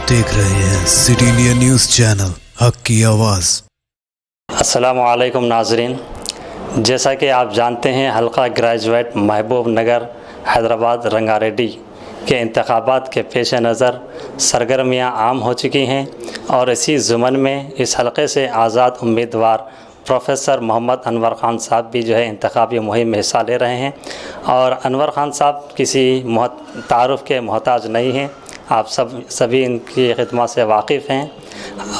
دیکھ رہے ہیں سٹی انڈیا نیوز چینل، حق کی آواز۔ السلام علیکم ناظرین، جیسا کہ آپ جانتے ہیں حلقہ گریجویٹ محبوب نگر حیدرآباد رنگا ریڈی کے انتخابات کے پیش نظر سرگرمیاں عام ہو چکی ہیں، اور اسی ضمن میں اس حلقے سے آزاد امیدوار پروفیسر محمد انور خان صاحب بھی انتخابی مہم میں حصہ لے رہے ہیں۔ اور انور خان صاحب کسی تعارف کے محتاج نہیں ہیں، آپ سبھی ان کی خدمات سے واقف ہیں،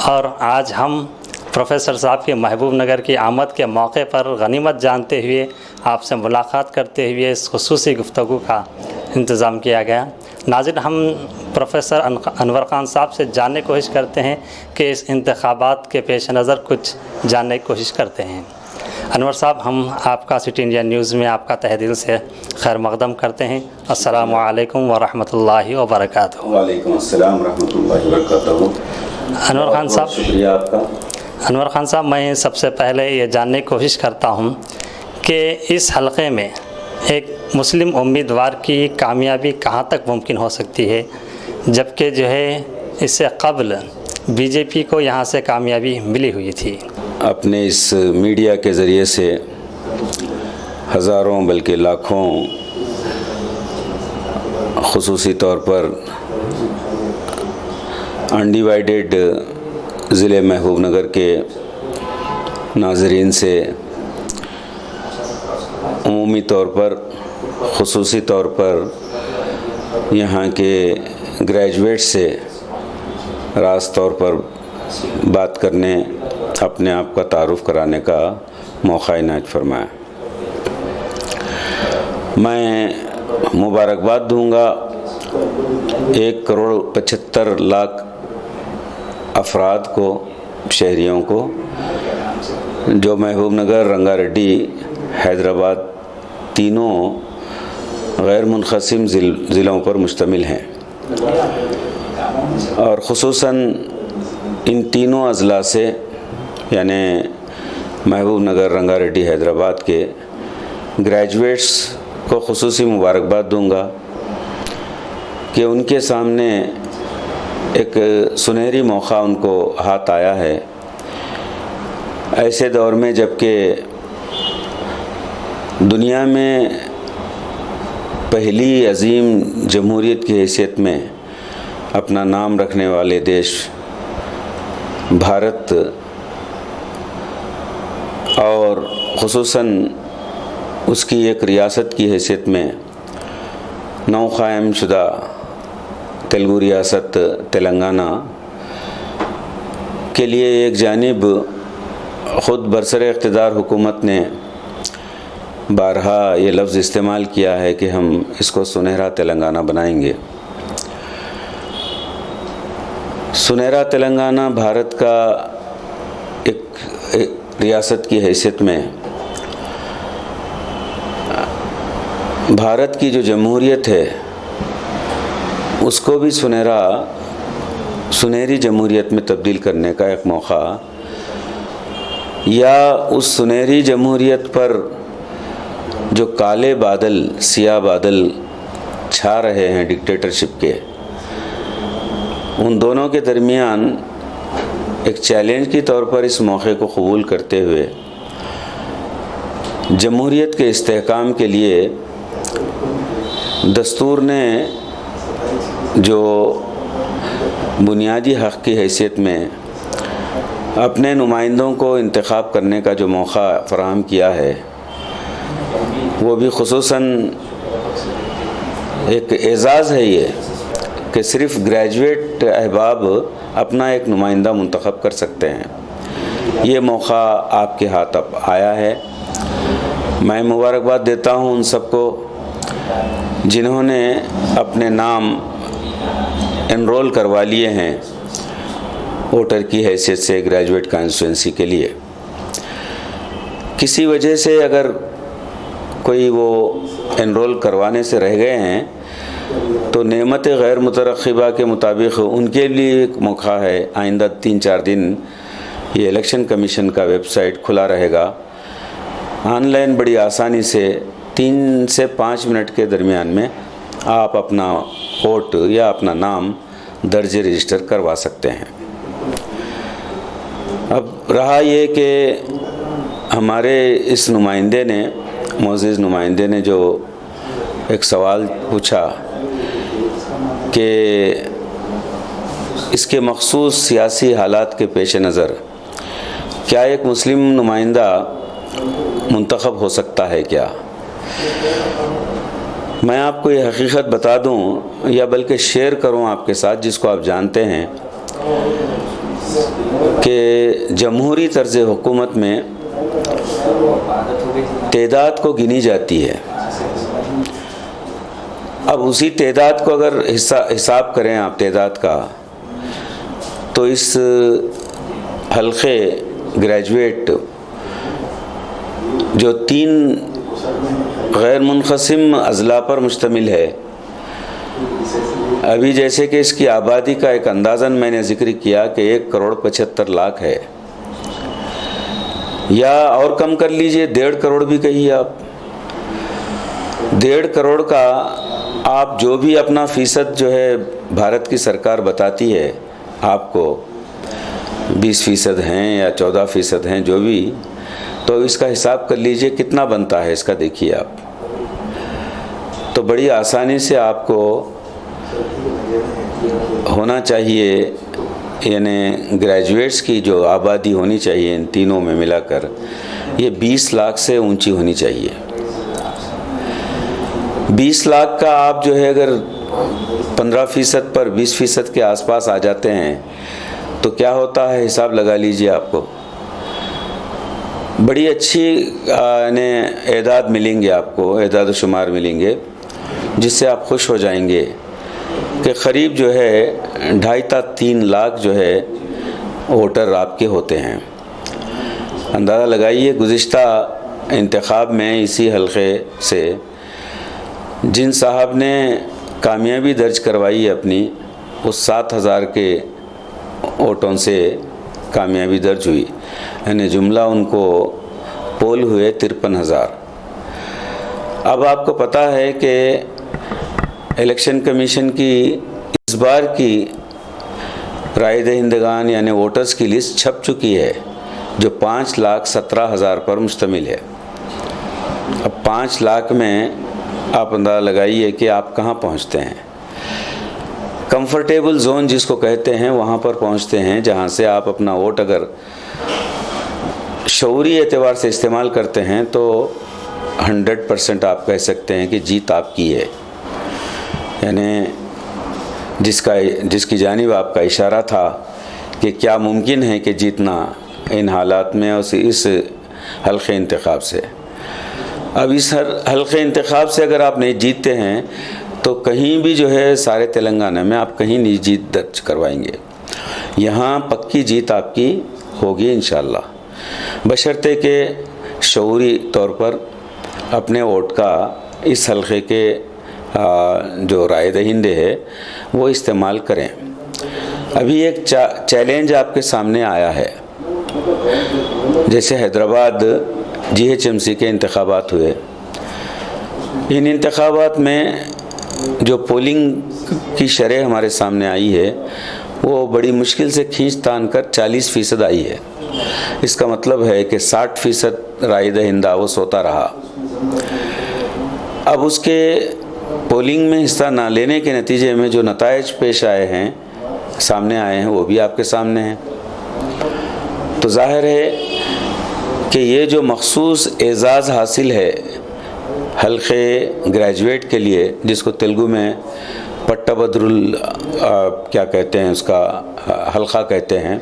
اور آج ہم پروفیسر صاحب کے محبوب نگر کی آمد کے موقع پر غنیمت جانتے ہوئے آپ سے ملاقات کرتے ہوئے اس خصوصی گفتگو کا انتظام کیا گیا۔ ناظرین، ہم پروفیسر انور خان صاحب سے جاننے کی کوشش کرتے ہیں کہ اس انتخابات کے پیش نظر کچھ جاننے کی کوشش کرتے ہیں۔ انور صاحب، ہم آپ کا سٹی انڈیا نیوز میں آپ کا تہ دل سے خیر مقدم کرتے ہیں۔ السلام علیکم ورحمۃ اللہ وبرکاتہ۔ وعلیکم السلام ورحمۃ اللہ وبرکاتہ۔ انور خان صاحب، شکریہ آپ کا۔ انور خان صاحب، میں سب سے پہلے یہ جاننے کی کوشش کرتا ہوں کہ اس حلقے میں ایک مسلم امیدوار کی کامیابی کہاں تک ممکن ہو سکتی ہے، جبکہ اس سے قبل بی جے پی کو یہاں سے کامیابی ملی ہوئی تھی۔ اپنے اس میڈیا کے ذریعے سے ہزاروں بلکہ لاکھوں، خصوصی طور پر انڈیوائیڈڈ ضلع محبوب نگر کے ناظرین سے عمومی طور پر، خصوصی طور پر یہاں کے گریجویٹ سے راست طور پر بات کرنے، اپنے آپ کا تعارف کرانے کا موقع عنایت فرمایا۔ میں مبارکباد دوں گا 1,75,00,000 افراد کو، شہریوں کو، جو محبوب نگر، رنگا ریڈی، حیدرآباد تینوں غیر منقسم ضلعوں پر مشتمل ہیں، اور خصوصاً ان تینوں اضلاع سے، یعنی محبوب نگر، رنگا ریڈی، حیدرآباد کے گریجویٹس کو خصوصی مبارکباد دوں گا کہ ان کے سامنے ایک سنہری موقع ان کو ہاتھ آیا ہے، ایسے دور میں جبکہ دنیا میں پہلی عظیم جمہوریت کی حیثیت میں اپنا نام رکھنے والے دیش بھارت، اور خصوصاً اس کی ایک ریاست کی حیثیت میں نو قائم شدہ تیلگو ریاست تلنگانہ کے لیے ایک جانب خود برسر اقتدار حکومت نے بارہا یہ لفظ استعمال کیا ہے کہ ہم اس کو سنہرا تلنگانہ بنائیں گے۔ سنہرا تلنگانہ بھارت کا ایک ریاست کی حیثیت میں بھارت کی جو جمہوریت ہے اس کو بھی سنہری جمہوریت میں تبدیل کرنے کا ایک موقع، یا اس سنہری جمہوریت پر جو کالے بادل، سیاہ بادل چھا رہے ہیں ڈکٹیٹرشپ کے، ان دونوں کے درمیان ایک چیلنج کی طور پر اس موقع کو قبول کرتے ہوئے جمہوریت کے استحکام کے لیے دستور نے جو بنیادی حق کی حیثیت میں اپنے نمائندوں کو انتخاب کرنے کا جو موقع فراہم کیا ہے، وہ بھی خصوصاً ایک اعزاز ہے یہ کہ صرف گریجویٹ احباب اپنا ایک نمائندہ منتخب کر سکتے ہیں۔ یہ موقع آپ کے ہاتھ اب آیا ہے۔ میں مبارکباد دیتا ہوں ان سب کو جنہوں نے اپنے نام انرول کروا لیے ہیں ووٹر کی حیثیت سے گریجویٹ کانسٹیٹوئنسی کے لیے۔ کسی وجہ سے اگر کوئی وہ انرول کروانے سے رہ گئے ہیں تو نعمت غیر مترقبہ کے مطابق ان کے لیے ایک موقع ہے۔ آئندہ 3-4 دن یہ الیکشن کمیشن کا ویب سائٹ کھلا رہے گا، آن لائن بڑی آسانی سے 3 سے 5 منٹ کے درمیان میں آپ اپنا ووٹ یا اپنا نام درج رجسٹر کروا سکتے ہیں۔ اب رہا یہ کہ ہمارے اس نمائندے نے، معزز نمائندے نے جو ایک سوال پوچھا کہ اس کے مخصوص سیاسی حالات کے پیش نظر کیا ایک مسلم نمائندہ منتخب ہو سکتا ہے کیا؟ میں آپ کو یہ حقیقت بتا دوں یا بلکہ شیئر کروں آپ کے ساتھ، جس کو آپ جانتے ہیں کہ جمہوری طرز حکومت میں تعداد کو گنی جاتی ہے۔ اب اسی تعداد کو اگر حساب کریں آپ تعداد کا، تو اس حلقے گریجویٹ جو 3 غیر منقسم اضلاع پر مشتمل ہے، ابھی جیسے کہ اس کی آبادی کا ایک اندازاً میں نے ذکر کیا کہ 1,75,00,000 ہے، یا اور کم کر لیجئے 1.5 کروڑ بھی کہیے آپ۔ 1.5 کروڑ کا آپ جو بھی اپنا فیصد جو ہے بھارت کی سرکار بتاتی ہے آپ کو، 20% ہیں یا 14% ہیں جو بھی، تو اس کا حساب کر لیجئے کتنا بنتا ہے اس کا، دیکھیے آپ تو بڑی آسانی سے آپ کو ہونا چاہیے، یعنی گریجویٹس کی جو آبادی ہونی چاہیے ان تینوں میں ملا کر، یہ 20 لاکھ سے اونچی ہونی چاہیے۔ 20 لاکھ کا آپ جو ہے اگر 15% پر 20% کے آس پاس آ جاتے ہیں تو کیا ہوتا ہے، حساب لگا لیجئے آپ کو۔ بڑی اچھی یعنی اعداد ملیں گے آپ کو، اعداد و شمار ملیں گے، جس سے آپ خوش ہو جائیں گے کہ قریب جو ہے 2.5 تا 3 لاکھ جو ہے ووٹر آپ کے ہوتے ہیں۔ اندازہ لگائیے گزشتہ انتخاب میں اسی حلقے سے جن صاحب نے کامیابی درج کروائی اپنی، اس 7,000 کے ووٹوں سے کامیابی درج ہوئی، یعنی جملہ ان کو پول ہوئے 53,000۔ اب آپ کو پتہ ہے کہ الیکشن کمیشن کی اس بار کی رائے دہندگان یعنی ووٹرز کی لسٹ چھپ چکی ہے، جو 5,17,000 پر مشتمل ہے۔ اب 5 لاکھ میں آپ اندازہ لگائیے کہ آپ کہاں پہنچتے ہیں۔ کمفرٹیبل زون جس کو کہتے ہیں، وہاں پر پہنچتے ہیں جہاں سے آپ اپنا ووٹ اگر شعوری اعتبار سے استعمال کرتے ہیں تو 100% آپ کہہ سکتے ہیں کہ جیت آپ کی ہے، یعنی جس کی جانب آپ کا اشارہ تھا کہ کیا ممکن ہے کہ جیتنا ان حالات میں اس حلقے انتخاب سے۔ اب اس حلقے انتخاب سے اگر آپ نہیں جیتتے ہیں تو کہیں بھی جو ہے سارے تلنگانہ میں آپ کہیں نہیں جیت درج کروائیں گے، یہاں پکی جیت آپ کی ہوگی انشاءاللہ، بشرطے کہ شعوری طور پر اپنے ووٹ کا اس حلقے کے جو رائے دہندے ہے وہ استعمال کریں۔ ابھی ایک چیلنج آپ کے سامنے آیا ہے، جیسے حیدرآباد GHMC کے انتخابات ہوئے، ان انتخابات میں جو پولنگ کی شرح ہمارے سامنے آئی ہے وہ بڑی مشکل سے کھینچ تان کر 40% آئی ہے۔ اس کا مطلب ہے کہ 60% رائے دہندہ وہ سوتا رہا۔ اب اس کے پولنگ میں حصہ نہ لینے کے نتیجے میں جو نتائج پیش آئے ہیں، سامنے آئے ہیں، وہ بھی آپ کے سامنے ہیں۔ تو ظاہر ہے کہ یہ جو مخصوص اعزاز حاصل ہے حلقے گریجویٹ کے لیے، جس کو تیلگو میں پٹا بدرل کیا کہتے ہیں، اس کا حلقہ کہتے ہیں،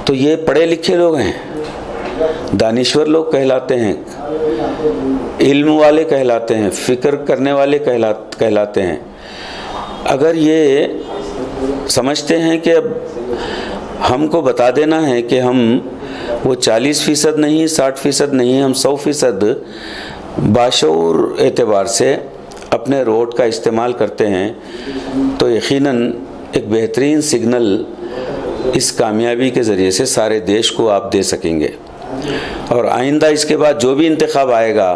تو یہ پڑھے لکھے لوگ ہیں، دانشور لوگ کہلاتے ہیں، علم والے کہلاتے ہیں، فکر کرنے والے کہلاتے ہیں۔ اگر یہ سمجھتے ہیں کہ اب ہم کو بتا دینا ہے کہ ہم وہ 40% نہیں، 60% نہیں، ہم 100% باشعور اعتبار سے اپنے ووٹ کا استعمال کرتے ہیں، تو یقیناً ایک بہترین سگنل اس کامیابی کے ذریعے سے سارے دیش کو آپ دے سکیں گے، اور آئندہ اس کے بعد جو بھی انتخاب آئے گا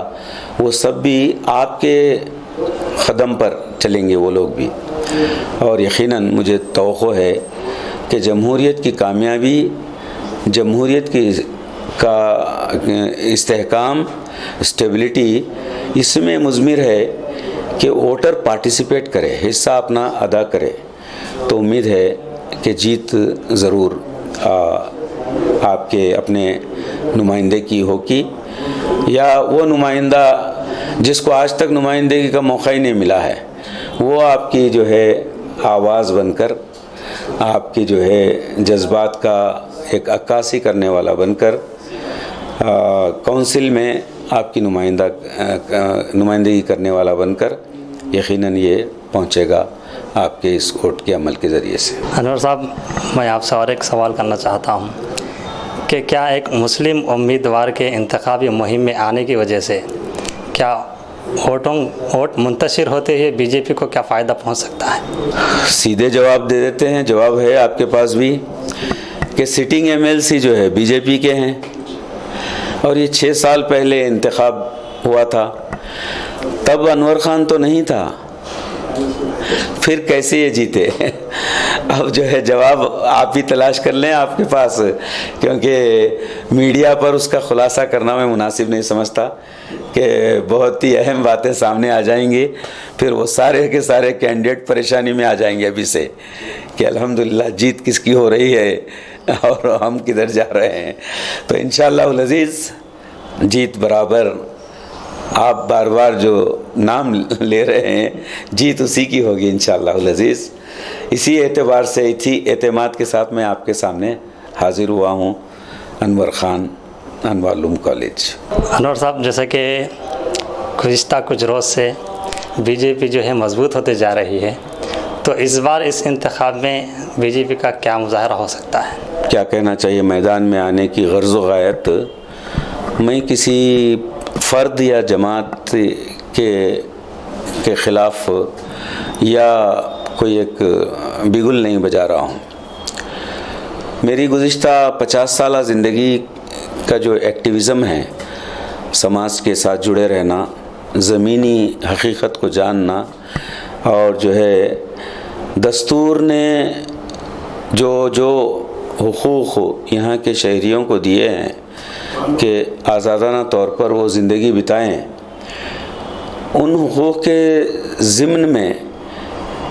وہ سب بھی آپ کے قدم پر چلیں گے وہ لوگ بھی۔ اور یقیناً مجھے توقع ہے کہ جمہوریت کی کامیابی، جمہوریت کا استحکام، اسٹیبلٹی اس میں مضمر ہے کہ ووٹر پارٹیسپیٹ کرے، حصہ اپنا ادا کرے، تو امید ہے کہ جیت ضرور آپ کے اپنے نمائندے کی ہوگی، یا وہ نمائندہ جس کو آج تک نمائندگی کا موقع ہی نہیں ملا ہے وہ آپ کی جو ہے آواز بن کر، آپ کی جو ہے جذبات کا ایک عکاسی کرنے والا بن کر کونسل میں آپ کی نمائندگی کرنے والا بن کر یقیناً یہ پہنچے گا آپ کے اس ووٹ کے عمل کے ذریعے سے۔ انور صاحب، میں آپ سے اور ایک سوال کرنا چاہتا ہوں کہ کیا ایک مسلم امیدوار کے انتخابی مہم میں آنے کی وجہ سے کیا ووٹ منتشر ہوتے ہی بی جے پی کو کیا فائدہ پہنچ سکتا ہے؟ سیدھے جواب دے دیتے ہیں، جواب ہے آپ کے پاس بھی کہ سٹنگ ایم ایل سی جو ہے بی جے پی کے ہیں، اور یہ 6 سال پہلے انتخاب ہوا تھا، تب انور خان تو نہیں تھا، پھر کیسے یہ جیتے؟ اب جو ہے جواب آپ ہی تلاش کر لیں آپ کے پاس، کیونکہ میڈیا پر اس کا خلاصہ کرنا میں مناسب نہیں سمجھتا کہ بہت ہی اہم باتیں سامنے آ جائیں گی، پھر وہ سارے کے سارے کینڈیڈیٹ پریشانی میں آ جائیں گے ابھی سے کہ الحمدللہ جیت کس کی ہو رہی ہے اور ہم کدھر جا رہے ہیں۔ تو انشاءاللہ العزیز جیت برابر، آپ بار بار جو نام لے رہے ہیں جیت اسی کی ہوگی انشاءاللہ العزیز۔ اسی اعتبار سے، اسی اعتماد کے ساتھ میں آپ کے سامنے حاضر ہوا ہوں۔ انور خان، انوار علوم کالج۔ انور صاحب، جیسا کہ گزشتہ کچھ روز سے بی جے پی جو ہے مضبوط ہوتے جا رہی ہے، تو اس بار اس انتخاب میں بی جے پی کا کیا مظاہرہ ہو سکتا ہے؟ کیا کہنا چاہیے، میدان میں آنے کی غرض و غایت میں کسی فرد یا جماعت کے خلاف یا کوئی ایک بگل نہیں بجا رہا ہوں۔ میری گزشتہ 50 سالہ زندگی کا جو ایکٹیویزم ہے، سماج کے ساتھ جڑے رہنا، زمینی حقیقت کو جاننا، اور جو ہے دستور نے جو حقوق یہاں کے شہریوں کو دیے ہیں کہ آزادانہ طور پر وہ زندگی بتائیں، ان حقوق کے ضمن میں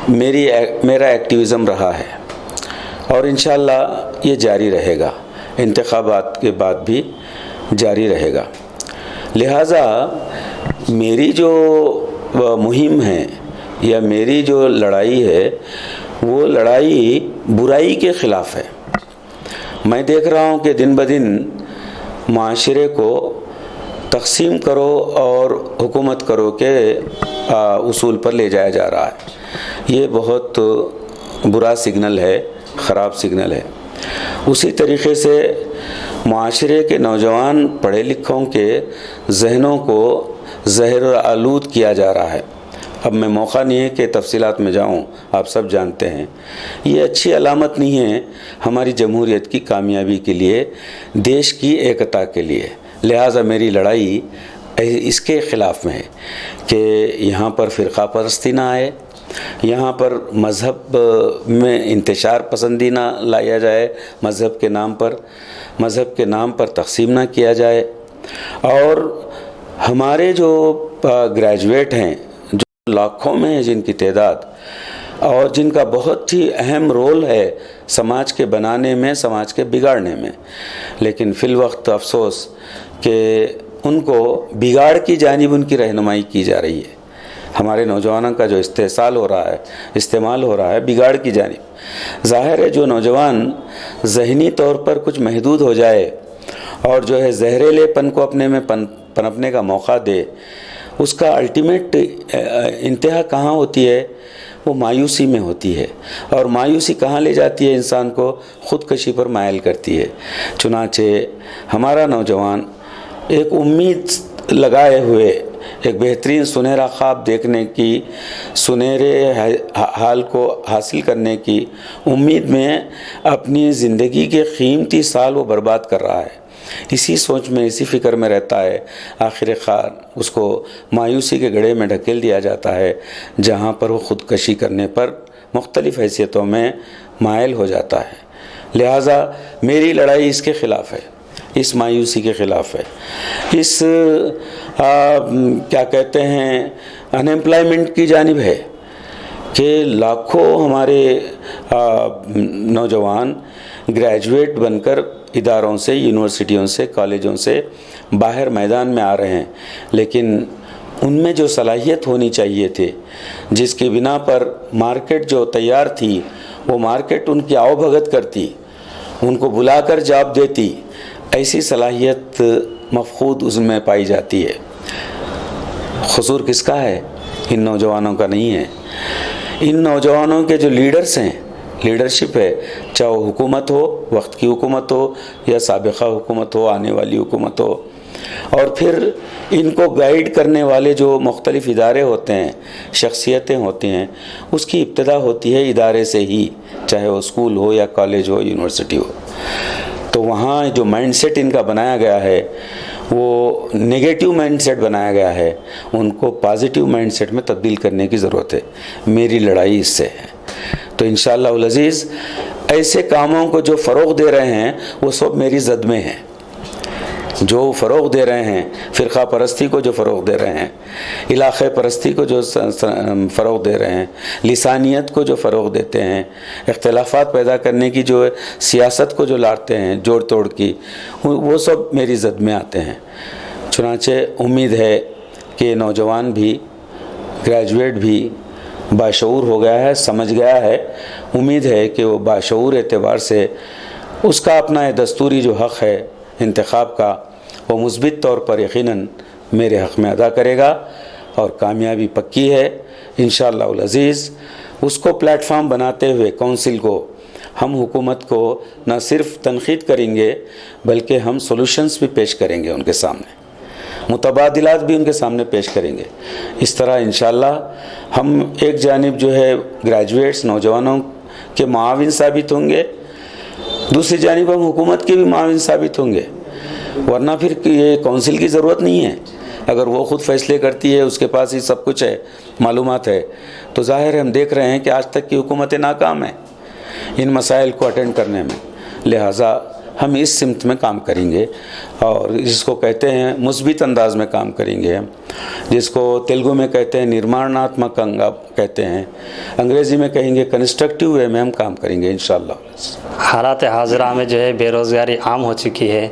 میرا ایکٹیویزم رہا ہے، اور انشاءاللہ یہ جاری رہے گا، انتخابات کے بعد بھی جاری رہے گا۔ لہٰذا میری جو مہم ہے یا میری جو لڑائی ہے، وہ لڑائی برائی کے خلاف ہے۔ میں دیکھ رہا ہوں کہ دن بدن معاشرے کو تقسیم کرو اور حکومت کرو کے اصول پر لے جایا جا رہا ہے۔ یہ بہت برا سگنل ہے، خراب سگنل ہے۔ اسی طریقے سے معاشرے کے نوجوان پڑھے لکھوں کے ذہنوں کو زہر آلود کیا جا رہا ہے۔ اب میں موقع نہیں ہے کہ تفصیلات میں جاؤں، آپ سب جانتے ہیں۔ یہ اچھی علامت نہیں ہے ہماری جمہوریت کی کامیابی کے لیے، دیش کی ایکتا کے لیے۔ لہٰذا میری لڑائی اس کے خلاف میں ہے کہ یہاں پر فرقہ پرستی نہ آئے، یہاں پر مذہب میں انتشار پسندی نہ لایا جائے، مذہب کے نام پر تقسیم نہ کیا جائے، اور ہمارے جو گریجویٹ ہیں، جو لاکھوں میں ہیں جن کی تعداد، اور جن کا بہت ہی اہم رول ہے سماج کے بنانے میں، سماج کے بگاڑنے میں، لیکن فی الوقت افسوس کہ ان کو بگاڑ کی جانب ان کی رہنمائی کی جا رہی ہے۔ ہمارے نوجوانوں کا جو استحصال ہو رہا ہے، استعمال ہو رہا ہے بگاڑ کی جانب۔ ظاہر ہے جو نوجوان ذہنی طور پر کچھ محدود ہو جائے اور جو ہے زہریلے پن کو اپنے میں پنپنے کا موقع دے، اس کا الٹیمیٹ انتہا کہاں ہوتی ہے؟ وہ مایوسی میں ہوتی ہے، اور مایوسی کہاں لے جاتی ہے انسان کو؟ خودکشی پر مائل کرتی ہے۔ چنانچہ ہمارا نوجوان ایک امید لگائے ہوئے، ایک بہترین سنہرا خواب دیکھنے کی، سنہرے حال کو حاصل کرنے کی امید میں اپنی زندگی کے قیمتی سال وہ برباد کر رہا ہے۔ اسی سوچ میں، اسی فکر میں رہتا ہے، آخر کار اس کو مایوسی کے گڑھے میں ڈھکیل دیا جاتا ہے، جہاں پر وہ خودکشی کرنے پر مختلف حیثیتوں میں مائل ہو جاتا ہے. لہٰذا میری لڑائی اس کے خلاف ہے، اس مایوسی کے خلاف ہے، اس کیا کہتے ہیں ان ایمپلائمنٹ کی جانب ہے کہ لاکھوں ہمارے نوجوان گریجویٹ بن کر اداروں سے، یونیورسٹیوں سے، کالجوں سے باہر میدان میں آ رہے ہیں، لیکن ان میں جو صلاحیت ہونی چاہیے تھی، جس کی بنا پر مارکیٹ جو تیار تھی، وہ مارکیٹ ان کی آؤ بھگت کرتی، ان کو بلا کر جاب دیتی، ایسی صلاحیت مفقود اس میں پائی جاتی ہے. قصور کس کا ہے؟ ان نوجوانوں کا نہیں ہے. ان نوجوانوں کے جو لیڈرز ہیں، لیڈرشپ ہے، چاہے وہ حکومت ہو، وقت کی حکومت ہو یا سابقہ حکومت ہو، آنے والی حکومت ہو، اور پھر ان کو گائیڈ کرنے والے جو مختلف ادارے ہوتے ہیں، شخصیتیں ہوتی ہیں، اس کی ابتدا ہوتی ہے ادارے سے ہی، چاہے وہ اسکول ہو یا کالج ہو، یونیورسٹی ہو. تو وہاں جو مائنڈ سیٹ ان کا بنایا گیا ہے وہ نگیٹو مائنڈ سیٹ بنایا گیا ہے، ان کو پازیٹیو مائنڈ سیٹ میں تبدیل کرنے کی ضرورت ہے. میری لڑائی اس سے ہے. تو انشاءاللہ العزیز ایسے کاموں کو جو فروغ دے رہے ہیں وہ سب میری زد میں ہیں. جو فروغ دے رہے ہیں، فرقہ پرستی کو جو فروغ دے رہے ہیں، علاقے پرستی کو جو فروغ دے رہے ہیں، لسانیت کو جو فروغ دیتے ہیں، اختلافات پیدا کرنے کی جو سیاست کو جو لاتے ہیں جوڑ توڑ کی، وہ سب میری زد میں آتے ہیں. چنانچہ امید ہے کہ نوجوان بھی، گریجویٹ بھی باشعور ہو گیا ہے، سمجھ گیا ہے. امید ہے کہ وہ باشعور اعتبار سے اس کا اپنا دستوری جو حق ہے انتخاب کا، وہ مثبت طور پر یقیناً میرے حق میں ادا کرے گا، اور کامیابی پکی ہے انشاءاللہ العزیز. اس کو پلیٹ فارم بناتے ہوئے کونسل کو ہم حکومت کو نہ صرف تنقید کریں گے بلکہ ہم سولوشنز بھی پیش کریں گے ان کے سامنے، متبادلات بھی ان کے سامنے پیش کریں گے. اس طرح انشاءاللہ ہم ایک جانب جو ہے گریجویٹس، نوجوانوں کے معاون ثابت ہوں گے، دوسری جانب ہم حکومت کے بھی معاون ثابت ہوں گے. ورنہ پھر یہ کونسل کی ضرورت نہیں ہے. اگر وہ خود فیصلے کرتی ہے، اس کے پاس ہی سب کچھ ہے، معلومات ہے، تو ظاہر ہے ہم دیکھ رہے ہیں کہ آج تک کی حکومتیں ناکام ہیں ان مسائل کو اٹینڈ کرنے میں. لہٰذا ہم اس سمت میں کام کریں گے، اور جس کو کہتے ہیں مثبت انداز میں کام کریں گے، جس کو تیلگو میں کہتے ہیں نرماناتمکنگا کہتے ہیں، انگریزی میں کہیں گے کنسٹرکٹیو وے میں ہم کام کریں گے انشاءاللہ. حالات حاضرہ میں جو ہے بے روزگاری عام ہو چکی ہے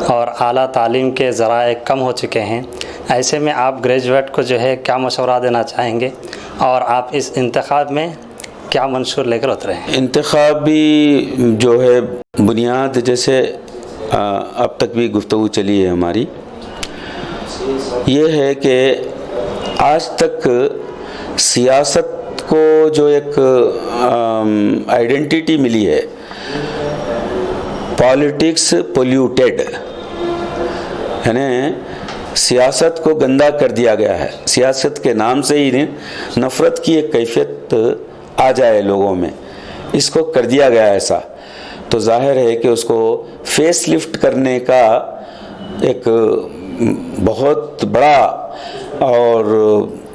اور اعلیٰ تعلیم کے ذرائع کم ہو چکے ہیں. ایسے میں آپ گریجویٹ کو جو ہے کیا مشورہ دینا چاہیں گے، اور آپ اس انتخاب میں کیا منشور لے کر اترے ہیں؟ انتخابی جو ہے بنیاد، جیسے اب تک بھی گفتگو چلی ہے ہماری، یہ ہے کہ آج تک سیاست کو جو ایک آئیڈینٹی ملی ہے، پالیٹکس پولیوٹیڈ، یعنی سیاست کو گندا کر دیا گیا ہے. سیاست کے نام سے ہی نفرت کی ایک کیفیت آ جائے لوگوں میں، اس کو کر دیا گیا ایسا. تو ظاہر ہے کہ اس کو فیس لفٹ کرنے کا ایک بہت بڑا اور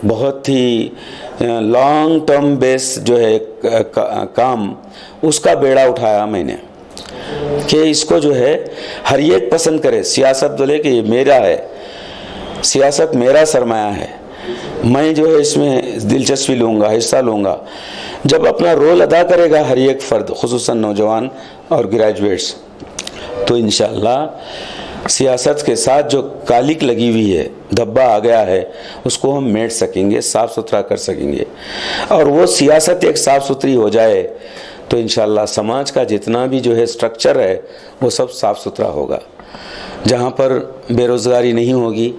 بہت ہی لانگ ٹرم بیس جو ہے کام، اس کا بیڑا اٹھایا میں نے کہ اس کو جو ہے ہر ایک پسند کرے. سیاست بولے کہ یہ میرا ہے، سیاست میرا سرمایہ ہے، میں جو ہے اس میں دلچسپی لوں گا، حصہ لوں گا. جب اپنا رول ادا کرے گا ہر ایک فرد، خصوصاً نوجوان اور گریجویٹس، تو انشاءاللہ سیاست کے ساتھ جو کالک لگی ہوئی ہے، دھبا آ گیا ہے، اس کو ہم میٹ سکیں گے، صاف ستھرا کر سکیں گے. اور وہ سیاست ایک صاف ستھری ہو جائے تو انشاءاللہ سماج کا جتنا بھی جو ہے سٹرکچر ہے وہ سب صاف ستھرا ہوگا. جہاں پر بے روزگاری نہیں ہوگی،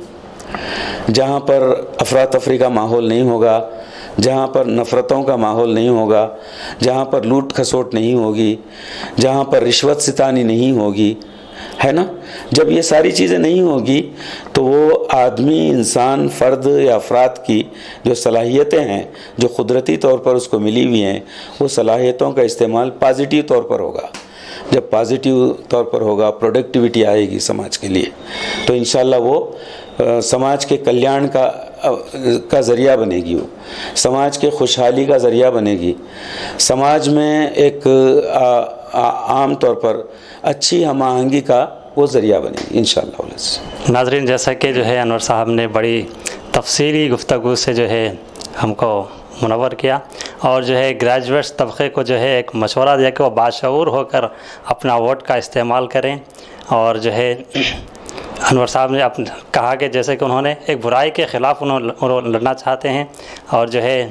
جہاں پر افراتفری کا ماحول نہیں ہوگا، جہاں پر نفرتوں کا ماحول نہیں ہوگا، جہاں پر لوٹ کھسوٹ نہیں ہوگی، جہاں پر رشوت ستانی نہیں ہوگی، ہے نا. جب یہ ساری چیزیں نہیں ہوگی تو وہ آدمی، انسان، فرد یا افراد کی جو صلاحیتیں ہیں، جو قدرتی طور پر اس کو ملی ہوئی ہیں، وہ صلاحیتوں کا استعمال پازیٹیو طور پر ہوگا. جب پازیٹیو طور پر ہوگا، پروڈکٹیوٹی آئے گی سماج کے لیے، تو انشاءاللہ وہ سماج کے کلیان کا کا ذریعہ بنے گی، وہ سماج کے خوشحالی کا ذریعہ بنے گی، سماج میں ایک عام طور پر اچھی ہم آہنگی کا وہ ذریعہ بنے گی انشاءاللہ۔ ناظرین، جیسا کہ جو ہے انور صاحب نے بڑی تفصیلی گفتگو سے جو ہے ہم کو منور کیا، اور جو ہے گریجویٹس طبقے کو جو ہے ایک مشورہ دیا کہ وہ باشعور ہو کر اپنا ووٹ کا استعمال کریں، اور جو ہے انور صاحب نے کہا کہ جیسے کہ انہوں نے ایک برائی کے خلاف انہوں لڑنا چاہتے ہیں، اور جو ہے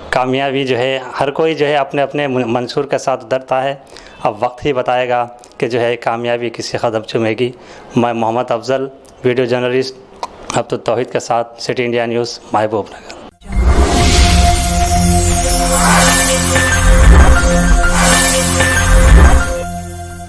کامیابی جو ہے ہر کوئی جو ہے اپنے اپنے منشور کے ساتھ ڈرتا ہے، اب وقت ہی بتائے گا کہ جو ہے کامیابی کسی قدم چومے گی۔ میں محمد افضل، ویڈیو جرنلسٹ ہفت التوحید کے ساتھ، سٹی انڈیا نیوز، محبوب نگر۔